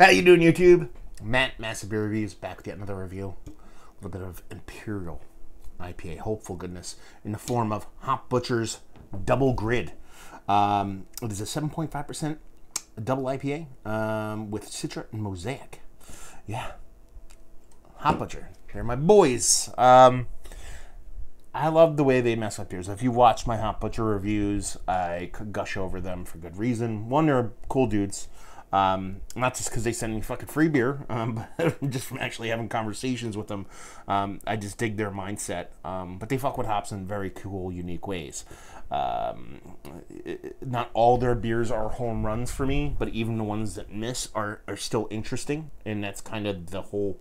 How you doing, YouTube? Matt, Massive Beer Reviews, back with yet another review. A little bit of Imperial IPA, hopeful goodness, in the form of Hop Butcher's Double Grid. It is a 7.5% double IPA with Citra and Mosaic. Yeah, Hop Butcher, they're my boys. I love the way they mess up beers. If you watch my Hop Butcher reviews, I could gush over them for good reason. One, they're cool dudes. Not just because they send me fucking free beer, but just from actually having conversations with them. I just dig their mindset. But they fuck with hops in very cool, unique ways. Not all their beers are home runs for me, but even the ones that miss are still interesting. And that's kind of the whole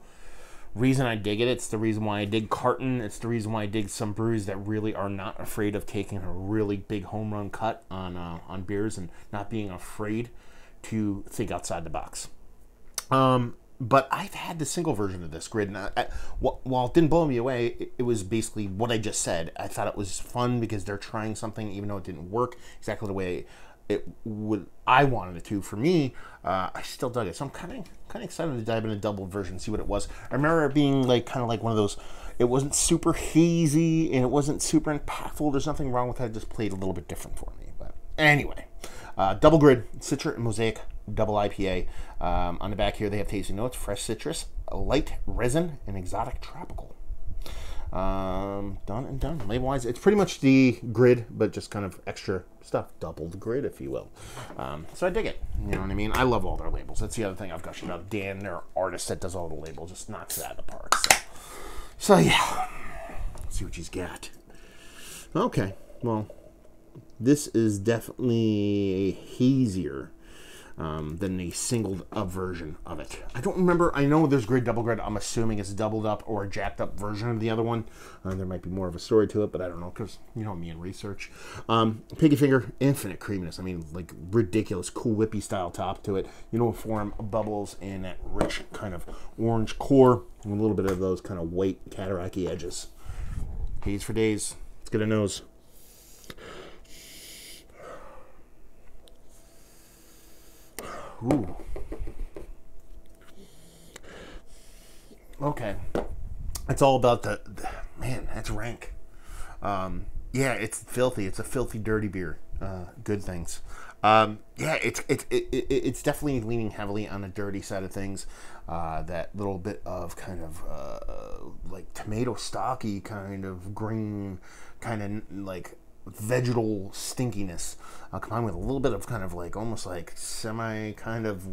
reason I dig it. It's the reason why I dig Carton. It's the reason why I dig some breweries that really are not afraid of taking a really big home run cut on beers and not being afraid to think outside the box. But I've had the single version of this grid, and while it didn't blow me away, it was basically what I just said. I thought it was fun because they're trying something, even though it didn't work exactly the way I wanted it to. For me, I still dug it, so I'm kind of excited to dive in a double version, see what it was. I remember it being kind of like one of those. It wasn't super hazy and it wasn't super impactful. There's nothing wrong with that. It just played a little bit different for me. But anyway. Double Grid, Citra and Mosaic, double IPA. On the back here, they have tasting notes: fresh citrus, light resin, and exotic tropical. Done and done. Label-wise, it's pretty much the grid, but just kind of extra stuff. Doubled grid, if you will. So I dig it. You know what I mean? I love all their labels. That's the other thing I've gushed about. Dan, their artist that does all the labels, just knocks it out of the park. So yeah. Let's see what she's got. Okay. Well, this is definitely hazier than the singled up version of it. I don't remember. I know there's grid, double grid. I'm assuming it's a doubled up or a jacked up version of the other one. There might be more of a story to it, but I don't know because you know me and research. Piggy Finger, infinite creaminess. I mean, like ridiculous, cool whippy style top to it. Uniform bubbles and that rich kind of orange core and a little bit of those kind of white cataracty edges. Haze for days. Let's get a nose. Ooh. Okay. It's all about the man, that's rank. Yeah, it's filthy. It's a filthy, dirty beer. Good things. Yeah, it's definitely leaning heavily on the dirty side of things. That little bit of kind of like tomato stocky kind of green, kind of like vegetal stinkiness, combined with a little bit of kind of like almost like semi kind of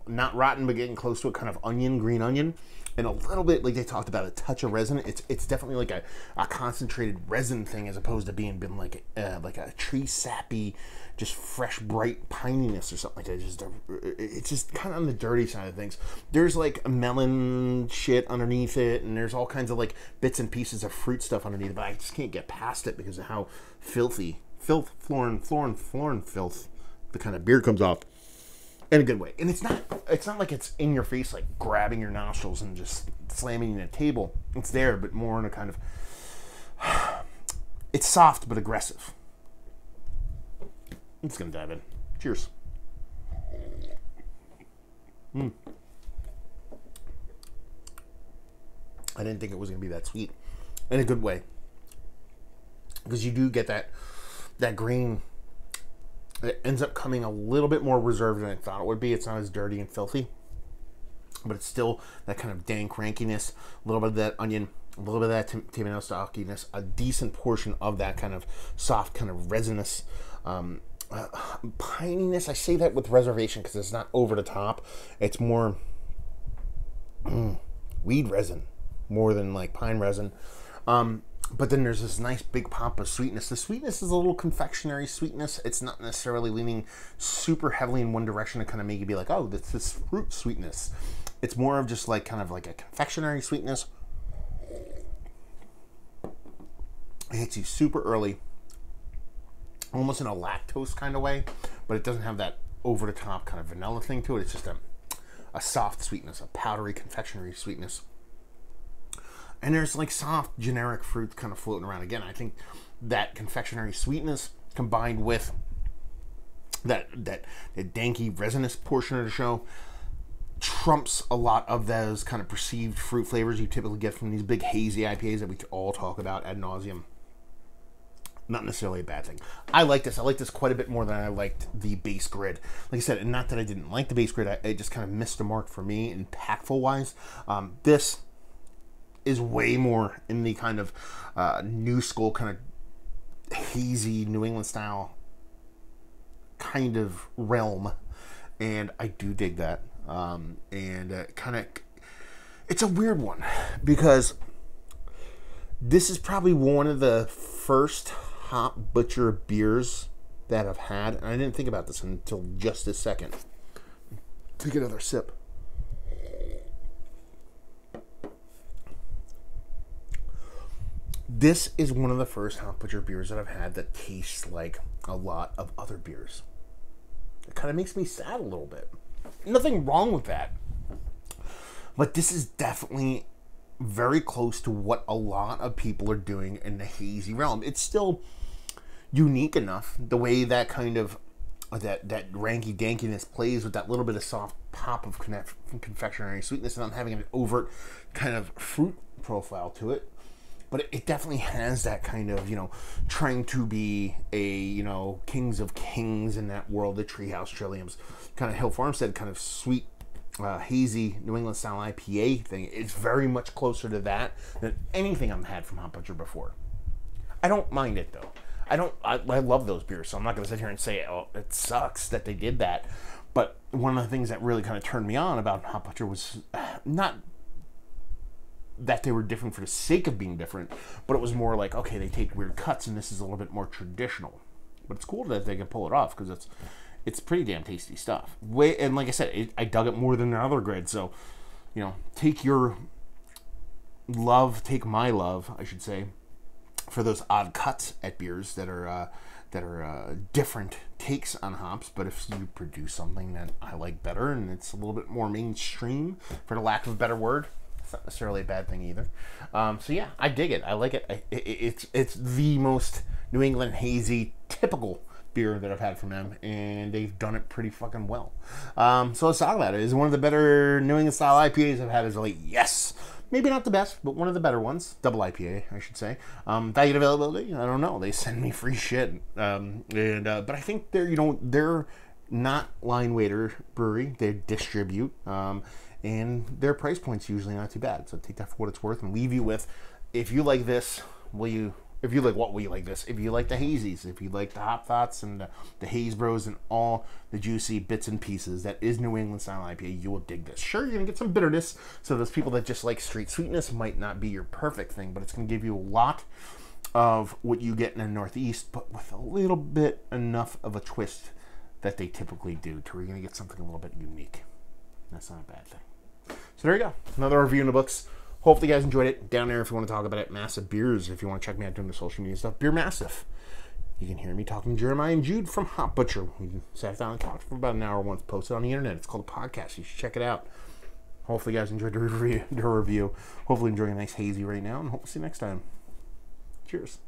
not rotten but getting close to it, kind of onion, green onion, and a little bit like they talked about a touch of resin. It's definitely like a concentrated resin thing as opposed to being like a tree sappy, just fresh bright pininess or something like that. It's just kind of on the dirty side of things. There's like a melon shit underneath it, and there's all kinds of like bits and pieces of fruit stuff underneath it, but I just can't get past it because of how filthy, florin filth the kind of beer comes off in a good way. And it's not like it's in your face, like grabbing your nostrils and just slamming you in a table. It's there, but more in a kind of it's soft but aggressive. I'm just gonna dive in. Cheers. I didn't think it was gonna be that sweet in a good way, because you do get that green. It ends up coming a little bit more reserved than I thought it would be. It's not as dirty and filthy, but it's still that kind of dank rankiness, a little bit of that onion, a little bit of that tomato stockiness, a decent portion of that kind of soft, kind of resinous pininess. I say that with reservation because it's not over the top. It's more weed resin more than like pine resin. But then there's this nice big pop of sweetness. The sweetness is a little confectionery sweetness. It's not necessarily leaning super heavily in one direction to kind of make you be like, oh, that's this fruit sweetness. It's more of just like kind of like a confectionery sweetness. It hits you super early, almost in a lactose kind of way, but it doesn't have that over the top kind of vanilla thing to it. It's just a soft sweetness, a powdery confectionery sweetness. And there's like soft generic fruit kind of floating around. Again, I think that confectionery sweetness combined with that danky resinous portion of the show trumps a lot of those kind of perceived fruit flavors you typically get from these big hazy IPAs that we all talk about ad nauseum. Not necessarily a bad thing. I like this. I like this quite a bit more than I liked the base grid. Like I said, and not that I didn't like the base grid, it just kind of missed the mark for me, impactful wise. This is way more in the kind of new school, kind of hazy New England style kind of realm, and I do dig that. Kind of, it's a weird one because this is probably one of the first Hop Butcher beers that I've had, and I didn't think about this until just this second. Take another sip. This is one of the first Hop Butcher beers that I've had that tastes like a lot of other beers. It kind of makes me sad a little bit. Nothing wrong with that. But this is definitely very close to what a lot of people are doing in the hazy realm. It's still unique enough, the way that kind of that ranky dankiness plays with that little bit of soft pop of confectionery sweetness, and not having an overt kind of fruit profile to it. But it definitely has that kind of, trying to be a, Kings of Kings in that world, the Treehouse Trilliums, kind of Hill Farmstead, kind of sweet, hazy New England style IPA thing. It's very much closer to that than anything I've had from Hop Butcher before. I don't mind it though. I love those beers, so I'm not going to sit here and say, oh, it sucks that they did that. But one of the things that really kind of turned me on about Hop Butcher was not that they were different for the sake of being different, but it was more like, okay, they take weird cuts, and this is a little bit more traditional. But it's cool that they can pull it off, because it's pretty damn tasty stuff. And like I said, I dug it more than the other grid, so, take my love, I should say, for those odd cuts at beers that are different takes on hops. But if you produce something that I like better, and it's a little bit more mainstream, for the lack of a better word, it's not necessarily a bad thing either. So yeah, I dig it. I like it. It's the most New England hazy typical beer that I've had from them, and they've done it pretty fucking well. So let's talk about it. Is one of the better New England style IPAs I've had as of late? Yes. Maybe not the best, but one of the better ones. Double IPA, I should say. Value and availability, I don't know. They send me free shit. But I think they're not line waiter brewery. They distribute. And their price point's usually not too bad. So take that for what it's worth, and leave you with, if you like this, if you like what will you like this? If you like the hazies, if you like the hop thoughts and the haze bros and all the juicy bits and pieces that is New England style IPA, you will dig this. Sure, you're gonna get some bitterness, so those people that just like straight sweetness might not be your perfect thing, but it's gonna give you a lot of what you get in the Northeast, but with a little bit enough of a twist that they typically do, to where you're gonna get something a little bit unique. That's not a bad thing. So there you go, another review in the books. Hopefully you guys enjoyed it. Down there, if you want to talk about it, Massive Beers. If you want to check me out doing the social media stuff, Beer Massive. You can hear me talking to Jeremiah and Jude from Hop Butcher. We sat down and talked for about an hour once, posted on the internet. It's called a podcast. You should check it out. Hopefully you guys enjoyed the review. Hopefully enjoying a nice hazy right now, and hope to see you next time. Cheers.